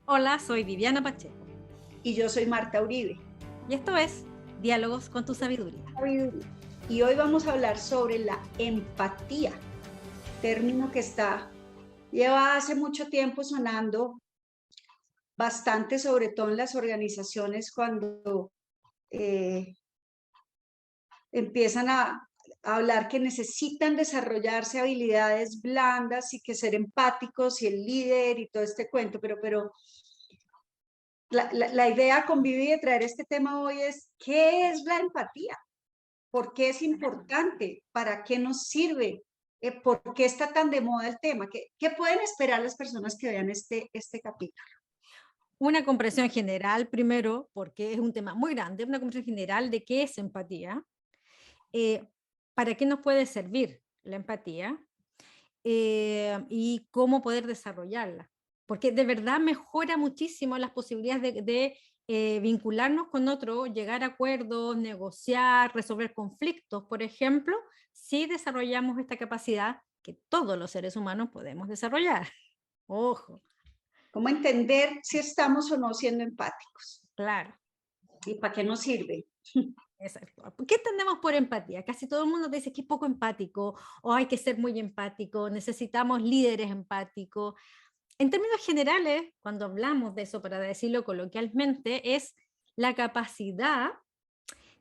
Hola, soy Viviana Pacheco Y yo soy Marta Uribe. y esto es Diálogos con tu sabiduría. Y hoy vamos a hablar sobre la empatía, término que lleva hace mucho tiempo sonando bastante, sobre todo en las organizaciones cuando eh, empiezan a hablar que necesitan desarrollarse habilidades blandas y que ser empáticos y el líder y todo este cuento, pero la idea con Vivi de traer este tema hoy es: ¿qué es la empatía? ¿Por qué es importante? ¿Para qué nos sirve? ¿Por qué está tan de moda el tema? ¿Qué pueden esperar las personas que vean este capítulo? Una comprensión general primero, porque es un tema muy grande, una comprensión general de qué es empatía, eh, para qué nos puede servir la empatía y cómo poder desarrollarla. Porque de verdad mejora muchísimo las posibilidades de vincularnos con otro, llegar a acuerdos, negociar, resolver conflictos, por ejemplo, si desarrollamos esta capacidad que todos los seres humanos podemos desarrollar. Ojo, ¿Cómo entender si estamos o no siendo empáticos? claro. ¿Y para qué nos sirve? Exacto. ¿Qué entendemos por empatía? Casi todo el mundo te dice que es poco empático o hay que ser muy empático, necesitamos líderes empáticos. En términos generales, cuando hablamos de eso, para decirlo coloquialmente, es la capacidad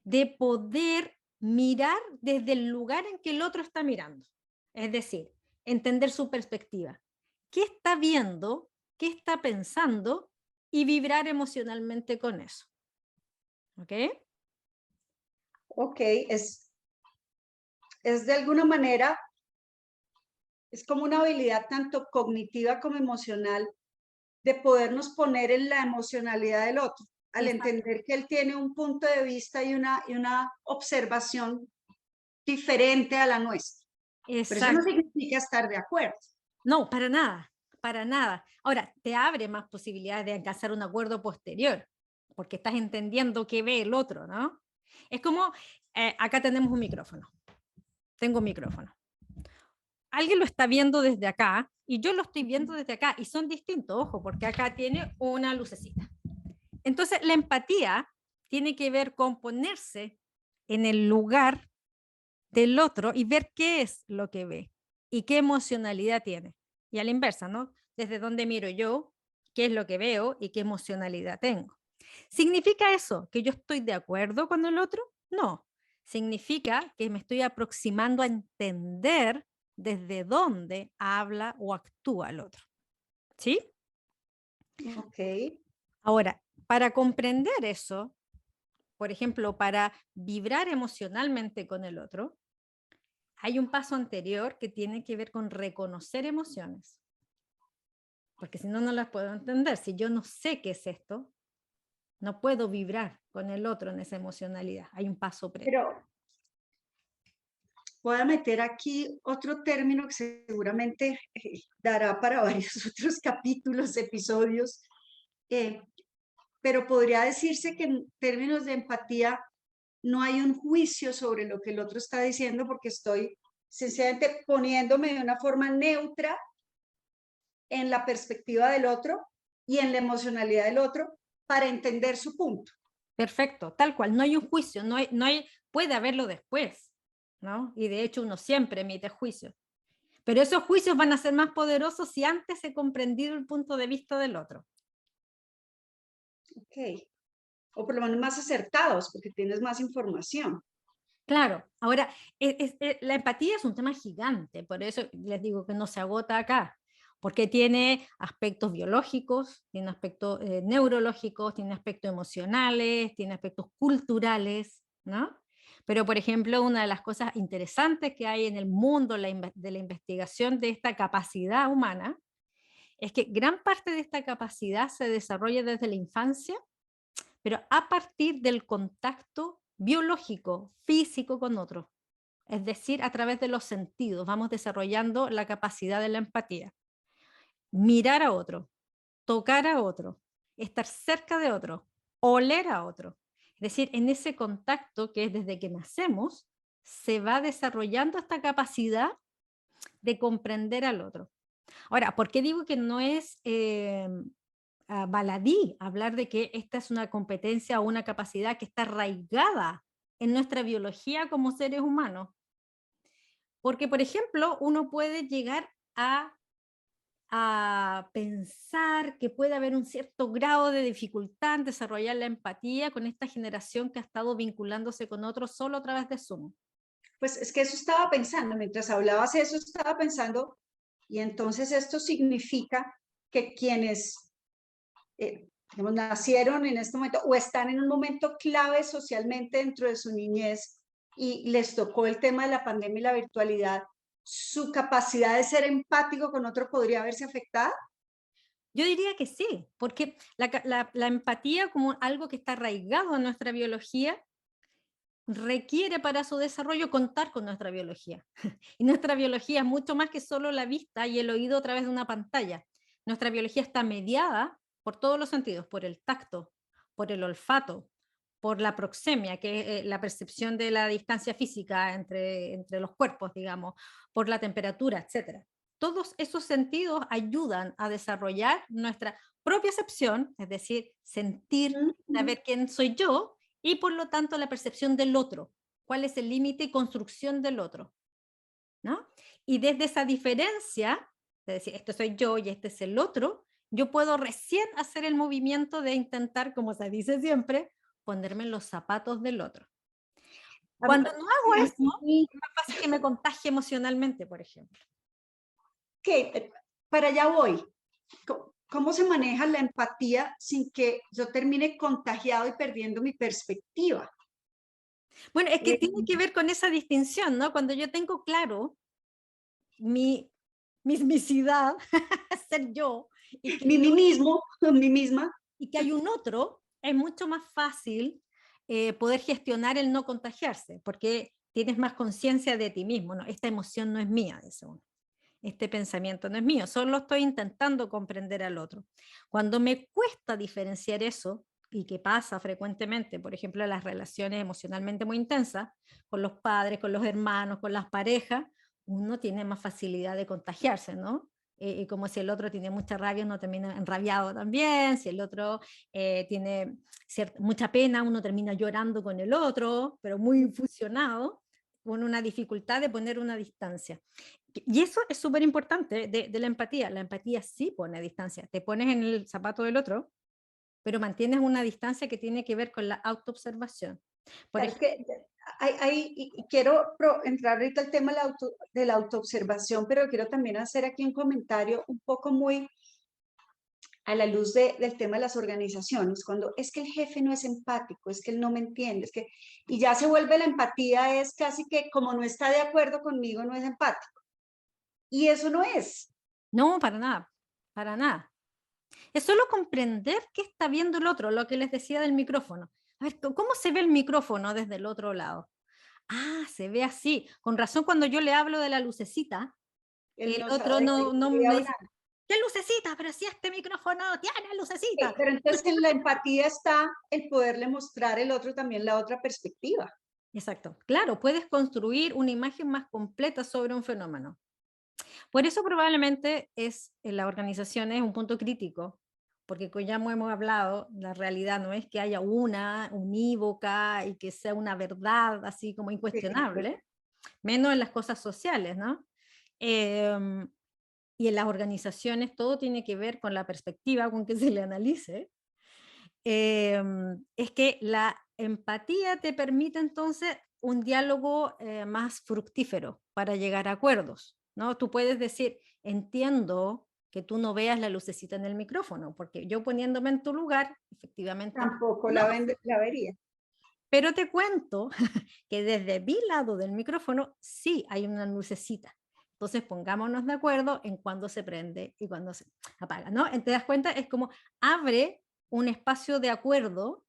de poder mirar desde el lugar en que el otro está mirando. Es decir, entender su perspectiva. ¿Qué está viendo? ¿Qué está pensando? Y vibrar emocionalmente con eso. ¿Ok? Ok, es de alguna manera, es como una habilidad tanto cognitiva como emocional de podernos poner en la emocionalidad del otro, al Exacto. entender que él tiene un punto de vista y una observación diferente a la nuestra. Pero eso no Exacto. significa estar de acuerdo. No, para nada, para nada. Ahora, te abre más posibilidades de alcanzar un acuerdo posterior, porque estás entendiendo qué ve el otro, ¿no? Es como, acá tenemos un micrófono, tengo un micrófono. Alguien lo está viendo desde acá y yo lo estoy viendo desde acá y son distintos, ojo, porque acá tiene una lucecita. Entonces, la empatía tiene que ver con ponerse en el lugar del otro y ver qué es lo que ve y qué emocionalidad tiene. Y a la inversa, ¿no? Desde dónde miro yo, qué es lo que veo y qué emocionalidad tengo. ¿Significa eso que yo estoy de acuerdo con el otro? No. Significa que me estoy aproximando a entender desde dónde habla o actúa el otro. ¿Sí? Ok, Ahora, para comprender eso, por ejemplo, para vibrar emocionalmente con el otro, hay un paso anterior que tiene que ver con reconocer emociones, porque si no, no las puedo entender. Si yo no sé qué es esto, no puedo vibrar con el otro en esa emocionalidad. Hay un paso previo. pero voy a meter aquí otro término que seguramente dará para varios otros capítulos, episodios, eh, pero podría decirse que en términos de empatía no hay un juicio sobre lo que el otro está diciendo, porque estoy sencillamente poniéndome de una forma neutra en la perspectiva del otro y en la emocionalidad del otro para entender su punto. Perfecto, tal cual. No hay un juicio, puede haberlo después, ¿no? Y de hecho uno siempre emite juicios. Pero esos juicios van a ser más poderosos si antes he comprendido el punto de vista del otro. Ok, o por lo menos más acertados, porque tienes más información. Claro, ahora, la empatía es un tema gigante, por eso les digo que no se agota acá, porque tiene aspectos biológicos, tiene aspectos neurológicos, tiene aspectos emocionales, tiene aspectos culturales, ¿no? Pero, por ejemplo, una de las cosas interesantes que hay en el mundo de la investigación de esta capacidad humana es que gran parte de esta capacidad se desarrolla desde la infancia, pero a partir del contacto biológico, físico con otro. Es decir, a través de los sentidos vamos desarrollando la capacidad de la empatía. Mirar a otro, tocar a otro, estar cerca de otro, oler a otro. Es decir, en ese contacto que es desde que nacemos, se va desarrollando esta capacidad de comprender al otro. Ahora, ¿por qué digo que no es baladí hablar de que esta es una competencia o una capacidad que está arraigada en nuestra biología como seres humanos. Porque, por ejemplo, uno puede llegar a pensar que puede haber un cierto grado de dificultad en desarrollar la empatía con esta generación que ha estado vinculándose con otros solo a través de Zoom. Pues es que eso estaba pensando, mientras hablabas eso estaba pensando, y entonces esto significa que quienes digamos, nacieron en este momento o están en un momento clave socialmente dentro de su niñez y les tocó el tema de la pandemia y la virtualidad, su capacidad de ser empático con otro podría verse afectada. Yo diría que sí, porque la empatía como algo que está arraigado en nuestra biología requiere para su desarrollo contar con nuestra biología. Y nuestra biología es mucho más que solo la vista y el oído a través de una pantalla. Nuestra biología está mediada por todos los sentidos, por el tacto, por el olfato, por la proxemia, que es la percepción de la distancia física entre los cuerpos, digamos, por la temperatura, etc. Todos esos sentidos ayudan a desarrollar nuestra propia percepción, es decir, sentir, saber quién soy yo, y por lo tanto la percepción del otro, cuál es el límite y construcción del otro, ¿no? Y desde esa diferencia, es decir, este soy yo y este es el otro, yo puedo recién hacer el movimiento de intentar, como se dice siempre, ponerme en los zapatos del otro. Cuando no hago eso, es más fácil que me contagie emocionalmente, por ejemplo. Que para allá voy. ¿Cómo se maneja la empatía sin que yo termine contagiado y perdiendo mi perspectiva? Bueno, es que tiene que ver con esa distinción, ¿no? Cuando yo tengo claro mi mismicidad, ser yo, y que, Mí mismo, mí misma. y que hay un otro, es mucho más fácil poder gestionar el no contagiarse, porque tienes más conciencia de ti mismo, ¿no? Esta emoción no es mía, dice uno. Este pensamiento no es mío, solo estoy intentando comprender al otro. Cuando me cuesta diferenciar eso, y que pasa frecuentemente, por ejemplo, en las relaciones emocionalmente muy intensas, con los padres, con los hermanos, con las parejas, uno tiene más facilidad de contagiarse, ¿no? Y como si el otro tiene mucha rabia, uno termina enrabiado también, si el otro tiene mucha pena, uno termina llorando con el otro, pero muy fusionado, con una dificultad de poner una distancia. Y eso es súper importante de la empatía. La empatía sí pone distancia. Te pones en el zapato del otro, pero mantienes una distancia que tiene que ver con la autoobservación. Por Claro, es ejemplo, que y quiero entrar ahorita al tema de la autoobservación, pero quiero también hacer aquí un comentario un poco muy a la luz del tema de las organizaciones, cuando es que el jefe no es empático, es que él no me entiende, es que, y ya se vuelve la empatía, es casi que como no está de acuerdo conmigo, no es empático. Y eso no es. no, para nada, para nada. Es solo comprender qué está viendo el otro, lo que les decía del micrófono. A ver, ¿cómo se ve el micrófono desde el otro lado? Ah, se ve así. Con razón, cuando yo le hablo de la lucecita, Él el no otro sabe de no qué me dice, hablar. ¿qué lucecita? Pero si este micrófono tiene lucecita. Pero entonces en la empatía está el poderle mostrar al otro también la otra perspectiva. Exacto. Claro, puedes construir una imagen más completa sobre un fenómeno. Por eso probablemente en la organización es un punto crítico, porque como ya hemos hablado, la realidad no es que haya una unívoca y que sea una verdad así como incuestionable, menos en las cosas sociales, ¿no? Em, y en las organizaciones todo tiene que ver con la perspectiva con que se le analice. Es que la empatía te permite entonces un diálogo más fructífero para llegar a acuerdos, ¿no? Tú puedes decir, entiendo que tú no veas la lucecita en el micrófono, porque yo poniéndome en tu lugar, efectivamente, Tampoco no. la vería. Pero te cuento que desde mi lado del micrófono sí hay una lucecita. Entonces pongámonos de acuerdo en cuándo se prende y cuándo se apaga, ¿no? ¿Te das cuenta? Es como abre un espacio de acuerdo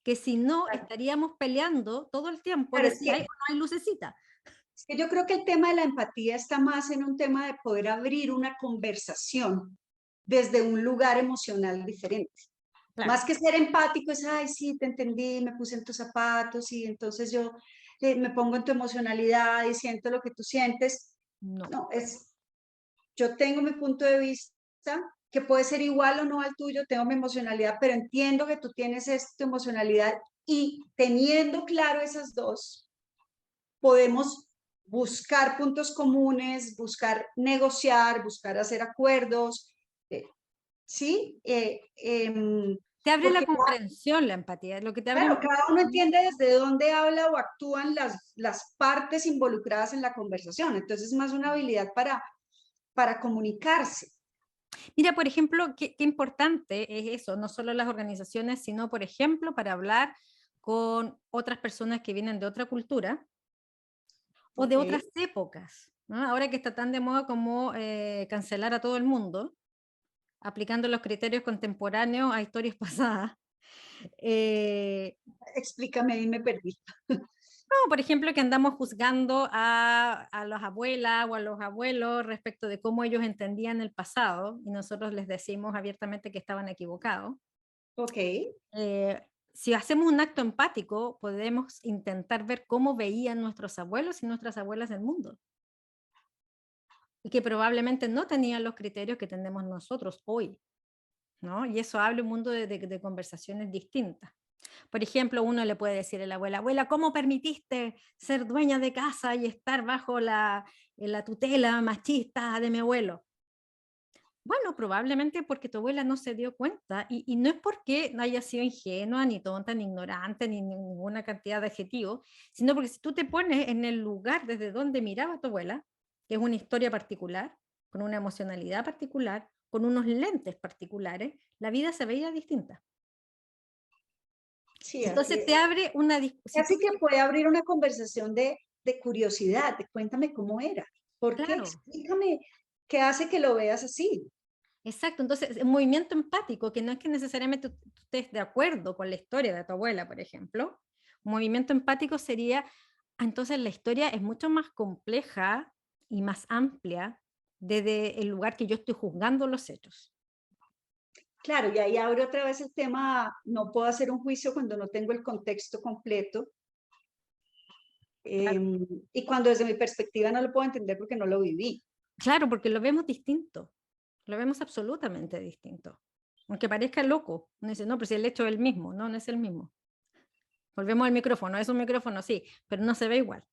que si no estaríamos peleando todo el tiempo Claro, de si hay o no hay lucecita. es que yo creo que el tema de la empatía está más en un tema de poder abrir una conversación desde un lugar emocional diferente. Claro, Más que ser empático es, ay, sí, te entendí, me puse en tus zapatos y entonces yo me pongo en tu emocionalidad y siento lo que tú sientes. no. No, yo tengo mi punto de vista que puede ser igual o no al tuyo, tengo mi emocionalidad, pero entiendo que tú tienes esta emocionalidad y teniendo claro esas dos, podemos buscar puntos comunes, buscar negociar, buscar hacer acuerdos, ¿sí? Te abre la Porque comprensión, la empatía, lo que te abre claro, un cada uno entiende desde dónde habla o actúan las partes involucradas en la conversación. Entonces es más una habilidad para comunicarse. Mira, por ejemplo, qué importante es eso, no solo las organizaciones, sino, por ejemplo, para hablar con otras personas que vienen de otra cultura o de ¿Ok? otras épocas, ¿no? Ahora que está tan de moda como cancelar a todo el mundo, aplicando los criterios contemporáneos a historias pasadas. Eh, Explícame, ahí me perdí. no, por ejemplo, que andamos juzgando a las abuelas o a los abuelos respecto de cómo ellos entendían el pasado y nosotros les decimos abiertamente que estaban equivocados. Ok, Si hacemos un acto empático, podemos intentar ver cómo veían nuestros abuelos y nuestras abuelas el mundo. Y que probablemente no tenían los criterios que tenemos nosotros hoy, ¿no? Y eso abre un mundo de conversaciones distintas. Por ejemplo, uno le puede decir a la abuela, abuela, ¿cómo permitiste ser dueña de casa y estar bajo la tutela machista de mi abuelo? Bueno, probablemente porque tu abuela no se dio cuenta y no es porque no haya sido ingenua, ni tonta, ni ignorante, ni ninguna cantidad de adjetivos, sino porque si tú te pones en el lugar desde donde miraba tu abuela, que es una historia particular, con una emocionalidad particular, con unos lentes particulares, la vida se veía distinta. sí, Entonces te abre una discusión. así que puede abrir una conversación de curiosidad, de cuéntame cómo era, ¿por qué? Claro, Explícame qué hace que lo veas así. exacto. Entonces, un movimiento empático, que no es que necesariamente tú estés de acuerdo con la historia de tu abuela, por ejemplo. Un movimiento empático sería, entonces la historia es mucho más compleja y más amplia desde el lugar que yo estoy juzgando los hechos. Claro, y ahí abre otra vez el tema, no puedo hacer un juicio cuando no tengo el contexto completo. Claro, Y cuando desde mi perspectiva no lo puedo entender porque no lo viví. claro, porque lo vemos distinto, lo vemos absolutamente distinto. Aunque parezca loco, uno dice, no, pero si el hecho es el mismo, no, no es el mismo. Volvemos al micrófono, es un micrófono, sí, pero no se ve igual.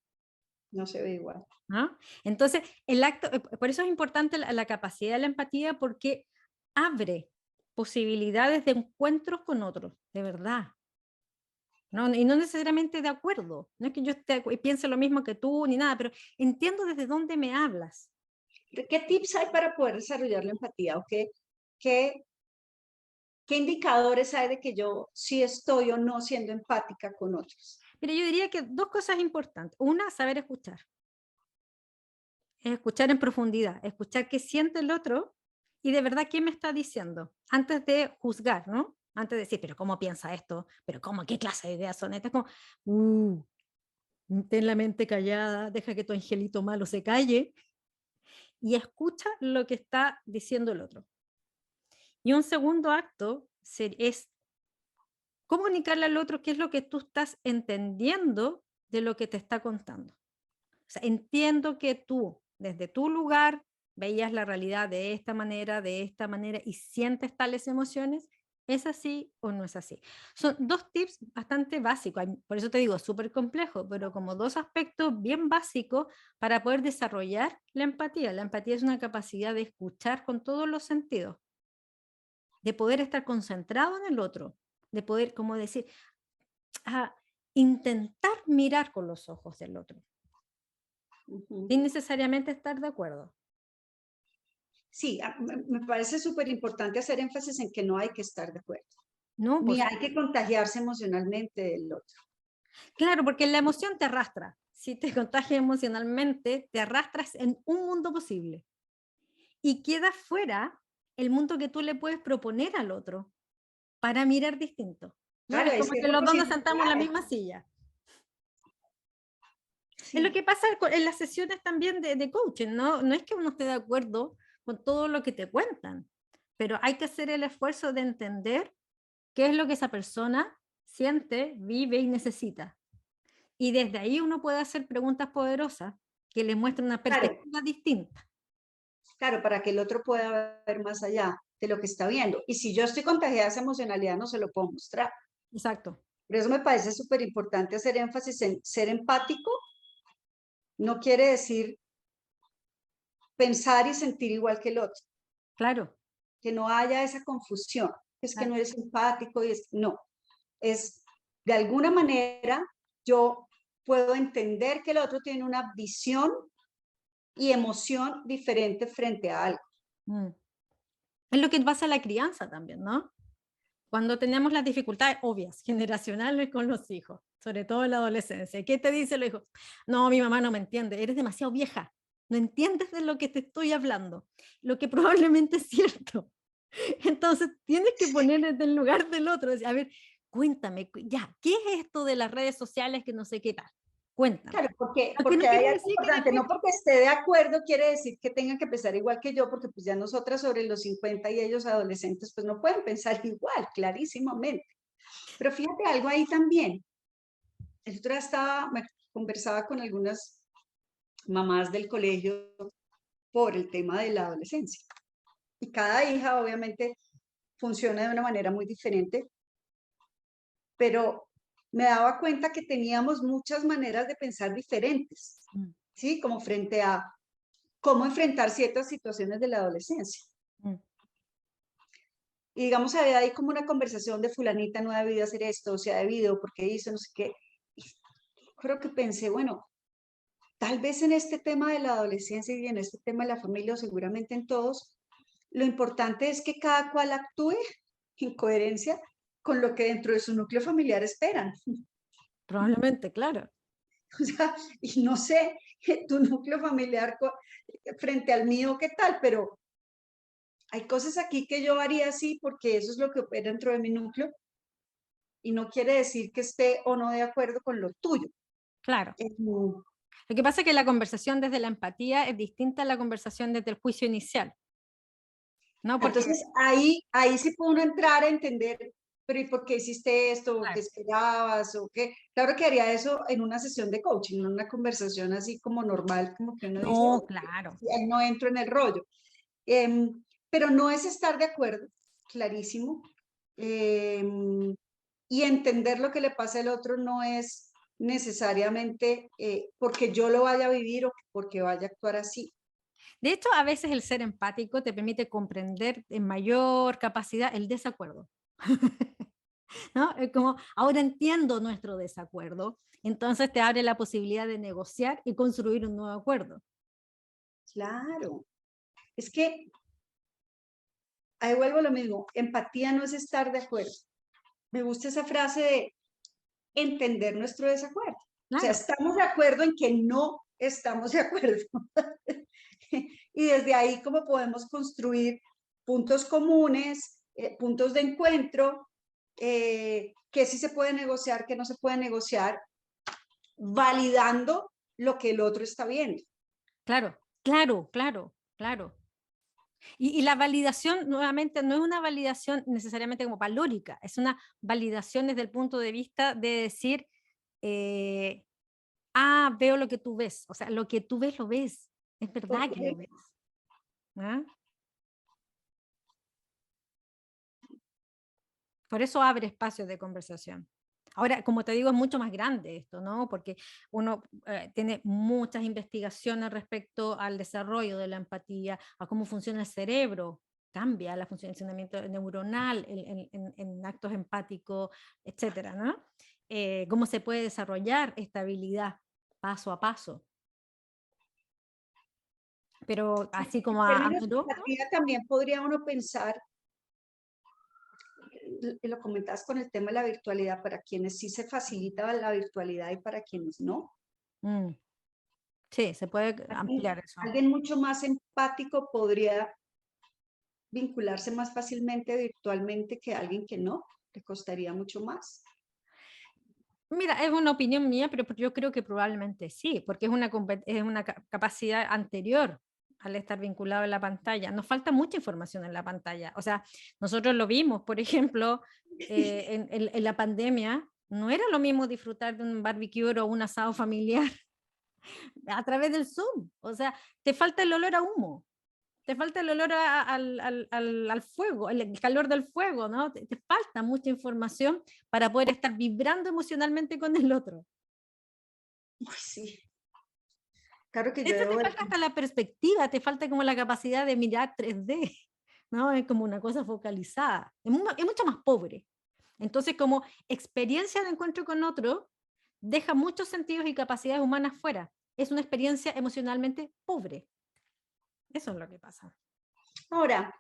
No se ve igual. ¿No? Entonces, el acto, por eso es importante la capacidad de la empatía, porque abre posibilidades de encuentros con otros, de verdad. ¿No? Y no necesariamente de acuerdo, no es que yo piense lo mismo que tú ni nada, pero entiendo desde dónde me hablas. ¿Qué tips hay para poder desarrollar la empatía? ¿O qué, qué indicadores hay de que yo sí estoy o no siendo empática con otros? Mira, yo diría que dos cosas importantes. Una, saber escuchar. Es escuchar en profundidad, escuchar qué siente el otro y de verdad qué me está diciendo, antes de juzgar, ¿no? Antes de decir, pero ¿cómo piensa esto? ¿Pero cómo? ¿Qué clase de ideas son estas? Como, uh, ten la mente callada, deja que tu angelito malo se calle y escucha lo que está diciendo el otro. Y un segundo acto es comunicarle al otro qué es lo que tú estás entendiendo de lo que te está contando. O sea, entiendo que tú, desde tu lugar, veías la realidad de esta manera y sientes tales emociones. ¿Es así o no es así? Son dos tips bastante básicos, por eso te digo, súper complejo, pero como dos aspectos bien básicos para poder desarrollar la empatía. La empatía es una capacidad de escuchar con todos los sentidos, de poder estar concentrado en el otro, de poder, como decir, ah, intentar mirar con los ojos del otro Ujú. sin necesariamente estar de acuerdo. Sí, me parece súper importante hacer énfasis en que no hay que estar de acuerdo, No, por ni hay que supuesto. contagiarse emocionalmente del otro. Claro, porque la emoción te arrastra. Si te contagias emocionalmente, te arrastras en un mundo posible. Y queda fuera el mundo que tú le puedes proponer al otro para mirar distinto. ¿No? Claro, Es es como que que es los dos nos sentamos en la posibilidades. misma silla. Es lo Sí, que pasa en las sesiones también de coaching, ¿no? No es que uno esté de acuerdo con todo lo que te cuentan, pero hay que hacer el esfuerzo de entender qué es lo que esa persona siente, vive y necesita. Y desde ahí uno puede hacer preguntas poderosas que le muestren una claro, perspectiva distinta. claro, para que el otro pueda ver más allá. de lo que está viendo. Y si yo estoy contagiada de esa emocionalidad, no se lo puedo mostrar. Exacto. Por eso me parece súper importante hacer énfasis en ser empático. No quiere decir pensar y sentir igual que el otro. Claro. Que no haya esa confusión. Es que Claro. no eres empático y es no. Es de alguna manera yo puedo entender que el otro tiene una visión y emoción diferente frente a algo. Mm. Es lo que pasa en la crianza también, ¿no? Cuando tenemos las dificultades obvias, generacionales con los hijos, sobre todo en la adolescencia. ¿Qué te dice los hijos? No, mi mamá no me entiende, eres demasiado vieja, no entiendes de lo que te estoy hablando, lo que probablemente es cierto. Entonces tienes que ponerte en el lugar del otro, decir, a ver, cuéntame, ya, ¿qué es esto de las redes sociales que no sé qué tal? Cuéntame. Claro, Aunque porque no hay quiere algo decir que importante, después, no porque esté de acuerdo quiere decir que tengan que pensar igual que yo, porque pues ya nosotras sobre los 50 y ellos adolescentes pues no pueden pensar igual, clarísimamente. Pero fíjate algo ahí también. El otro día conversaba con algunas mamás del colegio por el tema de la adolescencia. Y cada hija obviamente funciona de una manera muy diferente, pero me daba cuenta que teníamos muchas maneras de pensar diferentes, mm, ¿sí? Como frente a cómo enfrentar ciertas situaciones de la adolescencia. mm, Y digamos, había ahí como una conversación de fulanita no ha debido hacer esto, o se ha debido, porque hizo, no sé qué. Y creo que pensé, bueno, tal vez en este tema de la adolescencia y en este tema de la familia, o seguramente en todos, lo importante es que cada cual actúe en coherencia con lo que dentro de su núcleo familiar esperan. probablemente, claro. O sea, y no sé tu núcleo familiar frente al mío, qué tal, pero hay cosas aquí que yo haría así porque eso es lo que opera dentro de mi núcleo y no quiere decir que esté o no de acuerdo con lo tuyo. Claro. Eh, Lo que pasa es que la conversación desde la empatía es distinta a la conversación desde el juicio inicial, ¿no? Porque, Entonces ahí sí puede uno entrar a entender, pero ¿y por qué hiciste esto? ¿O qué claro, esperabas? ¿O qué? Claro que haría eso en una sesión de coaching, en una conversación así como normal, como que uno dice, no, claro, ahí no entro en el rollo. Pero no es estar de acuerdo, clarísimo. Y entender lo que le pasa al otro no es necesariamente porque yo lo vaya a vivir o porque vaya a actuar así. de hecho, a veces el ser empático te permite comprender en mayor capacidad el desacuerdo, ¿no? Es como, ahora entiendo nuestro desacuerdo, entonces te abre la posibilidad de negociar y construir un nuevo acuerdo. Claro, es que ahí vuelvo a lo mismo, empatía no es estar de acuerdo. Me gusta esa frase de entender nuestro desacuerdo. O sea, Claro, estamos de acuerdo en que no estamos de acuerdo. Y desde ahí, ¿cómo podemos construir puntos comunes, puntos de encuentro, qué sí se puede negociar, qué no se puede negociar, validando lo que el otro está viendo? claro, claro, claro, claro. Y la validación, nuevamente, no es una validación necesariamente como valórica, es una validación desde el punto de vista de decir, eh, ah, veo lo que tú ves, o sea, lo que tú ves lo ves, es verdad que lo Okay. ves. ¿Ah? Por eso abre espacios de conversación. Ahora, como te digo, es mucho más grande esto, ¿no? Porque uno tiene muchas investigaciones respecto al desarrollo de la empatía, a cómo funciona el cerebro, cambia el funcionamiento neuronal en actos empáticos, etcétera, ¿no? Cómo se puede desarrollar esta habilidad paso a paso. Pero así como En a términos de grosso, empatía, también podría uno pensar, y lo comentabas con el tema de la virtualidad, para quienes sí se facilita la virtualidad y para quienes no. mm, sí, se puede Alguien, ampliar eso. alguien mucho más empático podría vincularse más fácilmente virtualmente que alguien que no, le costaría mucho más. Mira, es una opinión mía, pero yo creo que probablemente sí, porque es una capacidad anterior al estar vinculado en la pantalla. Nos falta mucha información en la pantalla. O sea, nosotros lo vimos, por ejemplo, en la pandemia, no era lo mismo disfrutar de un barbecue o un asado familiar a través del Zoom. O sea, te falta el olor a humo. te falta el olor al fuego, el calor del fuego, ¿no? Te falta mucha información para poder estar vibrando emocionalmente con el otro. Uy, sí. Claro que De yo hecho, debo te falta hasta la perspectiva, te falta como la capacidad de mirar 3D, ¿no? Es como una cosa focalizada, es mucho más pobre. Entonces, como experiencia de encuentro con otro, deja muchos sentidos y capacidades humanas fuera. Es una experiencia emocionalmente pobre. Eso es lo que pasa. Ahora,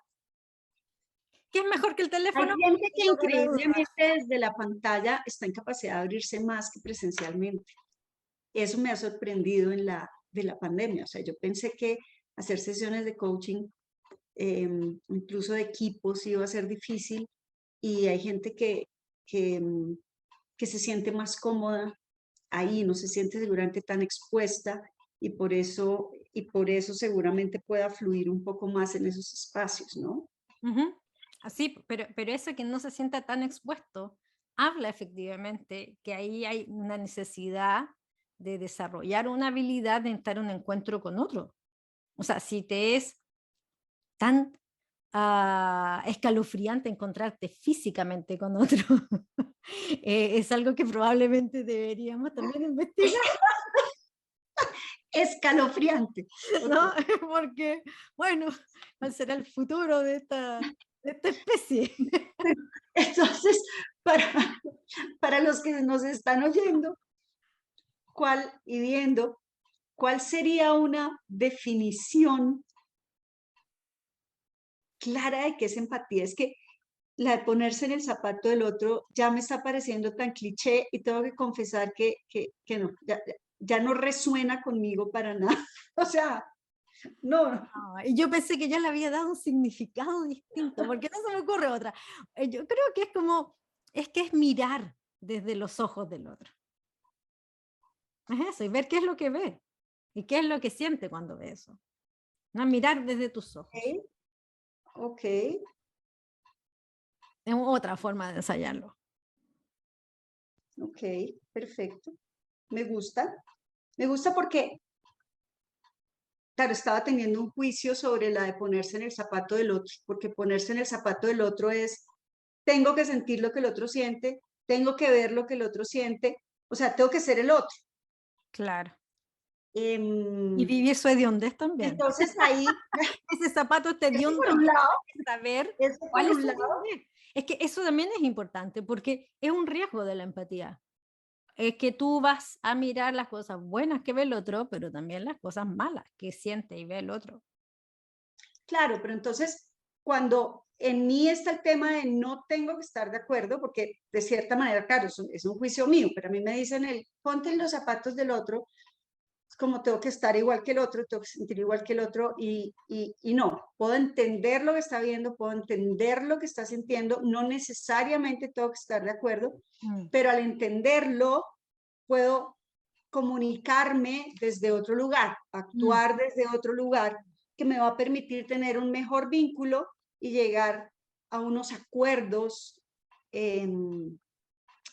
¿Qué es mejor que el hay teléfono? gente que Sin lugar a dudas. increíblemente desde la pantalla está en capacidad de abrirse más que presencialmente. Eso me ha sorprendido de la pandemia. O sea, yo pensé que hacer sesiones de coaching, incluso de equipos, iba a ser difícil y hay gente que se siente más cómoda ahí, no se siente seguramente tan expuesta y por eso seguramente pueda fluir un poco más en esos espacios, ¿no? Ujú. Así, pero eso que no se sienta tan expuesto, habla efectivamente que ahí hay una necesidad de desarrollar una habilidad de entrar en un encuentro con otro. O sea, si te es tan escalofriante encontrarte físicamente con otro, es algo que probablemente deberíamos también investigar, Escalofriante. ¿no? Ok. Porque, bueno, ¿cuál será el futuro de esta especie? Entonces, para los que nos están oyendo y viendo, ¿cuál sería una definición clara de qué es empatía? Es que la de ponerse en el zapato del otro ya me está pareciendo tan cliché y tengo que confesar que no, ya no resuena conmigo para nada. O sea, no. Y yo pensé que ya le había dado un significado distinto, porque no se me ocurre otra. Yo creo que es mirar desde los ojos del otro. Es eso, y ver qué es lo que ve y qué es lo que siente cuando ve eso. ¿No? Mirar desde tus ojos. Ok, Es otra forma de ensayarlo. ok, perfecto. Me gusta. Me gusta porque, claro, estaba teniendo un juicio sobre la de ponerse en el zapato del otro, porque ponerse en el zapato del otro es, tengo que sentir lo que el otro siente, tengo que ver lo que el otro siente, o sea, tengo que ser el otro. Claro. Y Em, vivir su hediondez también. entonces ahí, Ese zapato te eso hediondo por un que lado, tienes que saber eso por cuál es un su lado, hediondez. Es que eso también es importante porque es un riesgo de la empatía. Es que tú vas a mirar las cosas buenas que ve el otro, pero también las cosas malas que siente y ve el otro. claro, pero entonces cuando en mí está el tema de no tengo que estar de acuerdo, porque de cierta manera, claro, es un juicio mío, pero a mí me dicen ponte en los zapatos del otro, es como tengo que estar igual que el otro, tengo que sentir igual que el otro y no, puedo entender lo que está viendo, puedo entender lo que está sintiendo, no necesariamente tengo que estar de acuerdo, Mm, pero al entenderlo puedo comunicarme desde otro lugar, mm. actuar desde otro lugar que me va a permitir tener un mejor vínculo y llegar a unos acuerdos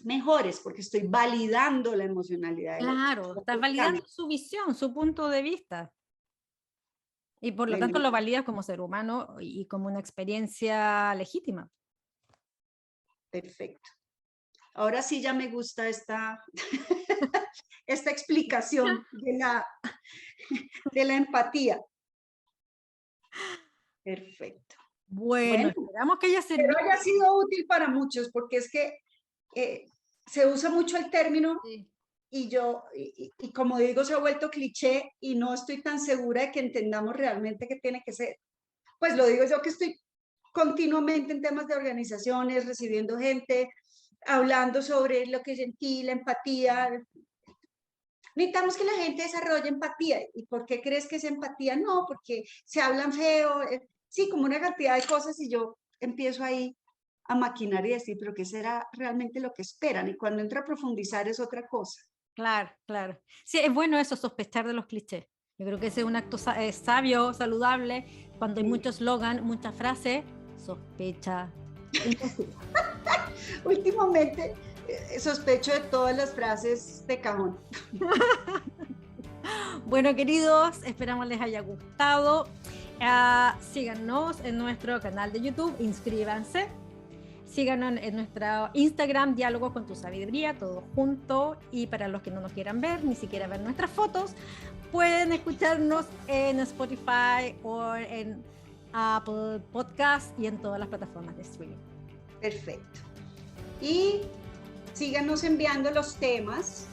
mejores, porque estoy validando la emocionalidad del otro. Claro, estás validando su visión, su punto de vista. Y por lo tanto lo validas como ser humano y como una experiencia legítima. Perfecto. Ahora sí ya me gusta esta explicación de la empatía. Perfecto. Bueno, Bueno, esperamos que haya espero servido. haya sido útil para muchos, porque es que se usa mucho el término Sí. y como digo, se ha vuelto cliché y no estoy tan segura de que entendamos realmente qué tiene que ser. Pues lo digo yo que estoy continuamente en temas de organizaciones, recibiendo gente, hablando sobre lo que sentí, la empatía. Necesitamos que la gente desarrolle empatía. ¿Y por qué crees que es empatía? No, porque se hablan feo. Sí, como una cantidad de cosas y yo empiezo ahí a maquinar y decir, pero ¿qué será realmente lo que esperan? Y cuando entra a profundizar es otra cosa. Claro, claro. Sí, es bueno eso, sospechar de los clichés. Yo creo que ese es un acto sabio, saludable. Cuando hay Sí. mucho eslogan, muchas frases, sospecha. Investiga. Últimamente sospecho de todas las frases de cajón. Bueno, queridos, esperamos les haya gustado. Síganos en nuestro canal de YouTube, inscríbanse. Síganos en nuestro Instagram, Diálogo con tu Sabiduría, todo junto. Y para los que no nos quieran ver, ni siquiera ver nuestras fotos, pueden escucharnos en Spotify o en Apple Podcast y en todas las plataformas de streaming. Perfecto. Y síganos enviando los temas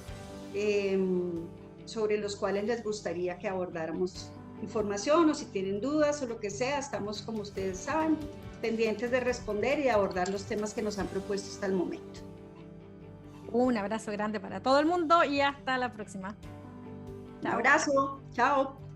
sobre los cuales les gustaría que abordáramos información, o si tienen dudas o lo que sea, estamos, como ustedes saben, pendientes de responder y de abordar los temas que nos han propuesto hasta el momento. Un abrazo grande para todo el mundo y hasta la próxima. Un abrazo, chao.